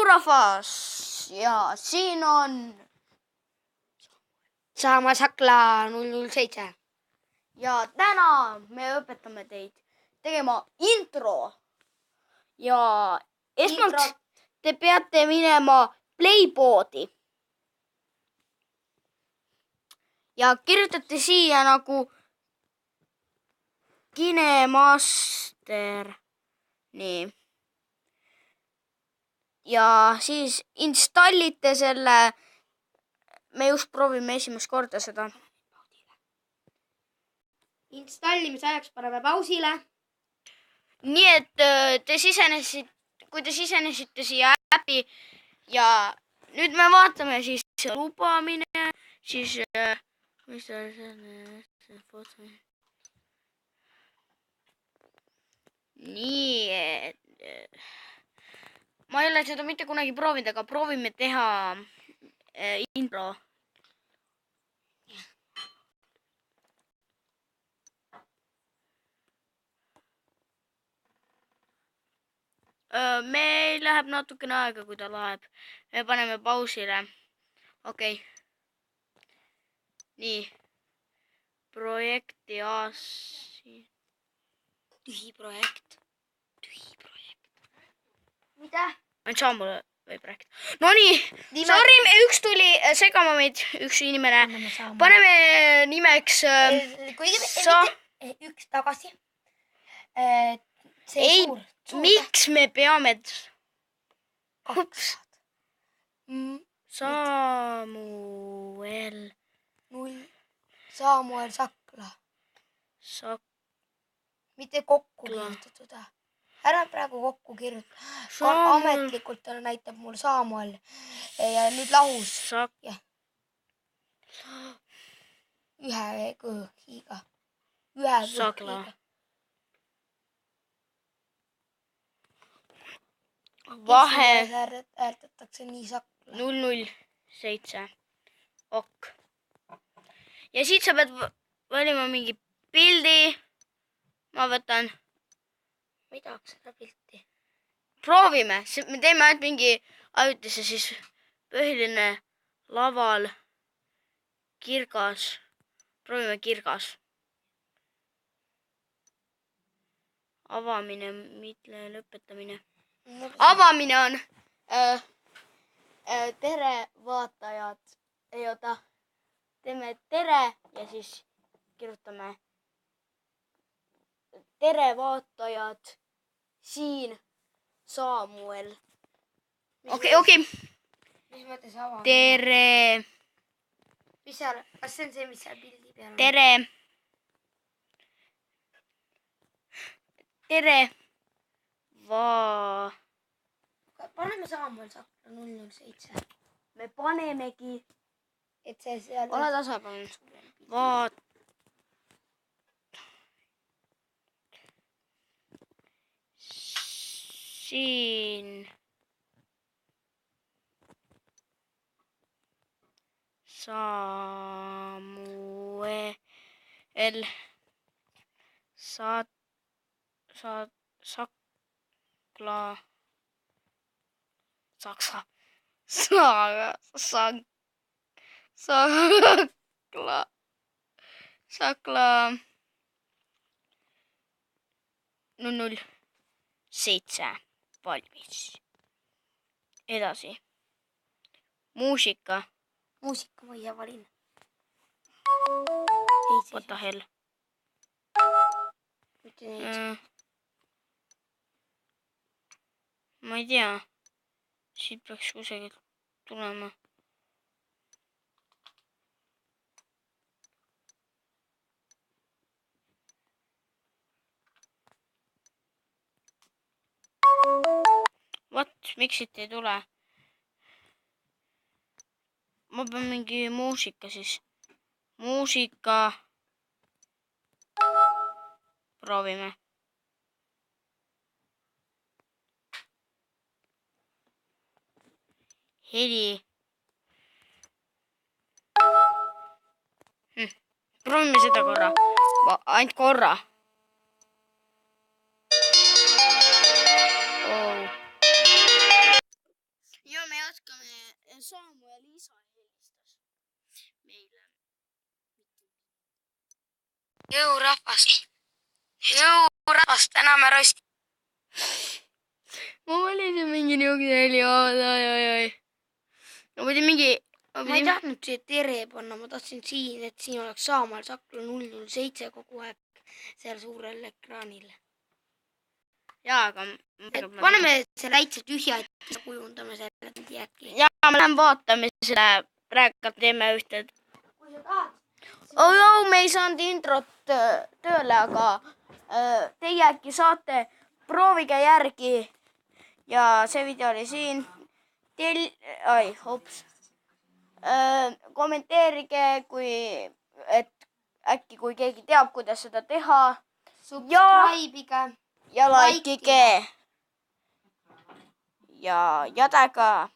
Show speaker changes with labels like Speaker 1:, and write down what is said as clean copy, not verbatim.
Speaker 1: rahvas ja siin on
Speaker 2: Saamas Akla 007.
Speaker 1: ja täna me õpetame teid tegema intro. Ja esmalt te peate minema Playboardi. Ja kirjutate siia nagu KineMaster. Nii. Ja siis installite selle. Me just proovime esimest korda seda.
Speaker 2: Installimise ajaks paneme pausile.
Speaker 1: Nii et kui te sisenesite siia äppi ja nüüd me vaatame siis lubamine, siis mis ta see nii et ma ei ole seda mitte kunagi proovinud, aga proovime teha intro. Meil läheb natukene aega, kui ta laeb. Me paneme pausile. Okei. Nii. Projekti aasi.
Speaker 2: Tühi projekt.
Speaker 1: Mida? On saamule või projekt. No nii. Sorry, üks tuli segama meid, üks inimene. Paneme nimeks
Speaker 2: Üks tagasi.
Speaker 1: Ei, miks me peame Saamuel
Speaker 2: Sakla. Mitte kokku kirjutatud. Ära praegu kokku kirjuta. Ametlikult näitab mul Saamuel. Ja nüüd lahus. Ühe kõhiga.
Speaker 1: Sakla. Vahe
Speaker 2: äärtatakse nii Sakla.
Speaker 1: 007. Ok. Ja siit sa pead valima mingi pildi. Ma võtan.
Speaker 2: Ma ei tahaks seda pilti.
Speaker 1: Proovime. Me teeme ainult mingi ajutise siis põhiline laval kirgas. Proovime kirgas. Avamine, mitte lõpetamine. Avamine on tere vaatajad. Ei oota. Teeme tere ja siis kirjutame tere vaatajad. Siin Saamuel. Okei.
Speaker 2: Mis mõttes avamine?
Speaker 1: Tere.
Speaker 2: Kas see on see, mis seal pildi peal on?
Speaker 1: Tere. Tere.
Speaker 2: Paneme Saamuel Sakla 007.
Speaker 1: Me panemegi.
Speaker 2: Et see seal...
Speaker 1: Ole tasapalun. Siin. Saamuel. Sakla. Sakla 007 valmis. Edasi. Muusika.
Speaker 2: Muusika ma ei valin.
Speaker 1: What the hell? Ma ei tea. Siit peaks kusagilt tulema. Miks siit ei tule? Ma pean mingi muusika siis. Muusika. Proovime. Heli. Proovime seda korra. Ainult korra. isa helistas meile.
Speaker 2: Jõurahvas, täna me rosti.
Speaker 1: Ma valisin mingi niisugune heli, oi. Ma pidin mingi...
Speaker 2: Ma ei tahtnud siia tere panna, ma tahtsin siin, et siin oleks Saamaal Sakla 007 kogu aeg seal suurel ekraanil.
Speaker 1: Jaa, aga...
Speaker 2: Paneme see väikse tühja, et kujundame selle äkki.
Speaker 1: Jaa, me lähme vaatame selle. Praegu teeme ühte. Oh, me ei saanud introt tööle, aga teie äkki saate, proovige järgi. Ja see video oli siin. Kommenteerige, kui keegi teab, kuidas seda teha.
Speaker 2: Subscribe'ige.
Speaker 1: Ja likeige. Ja jagage.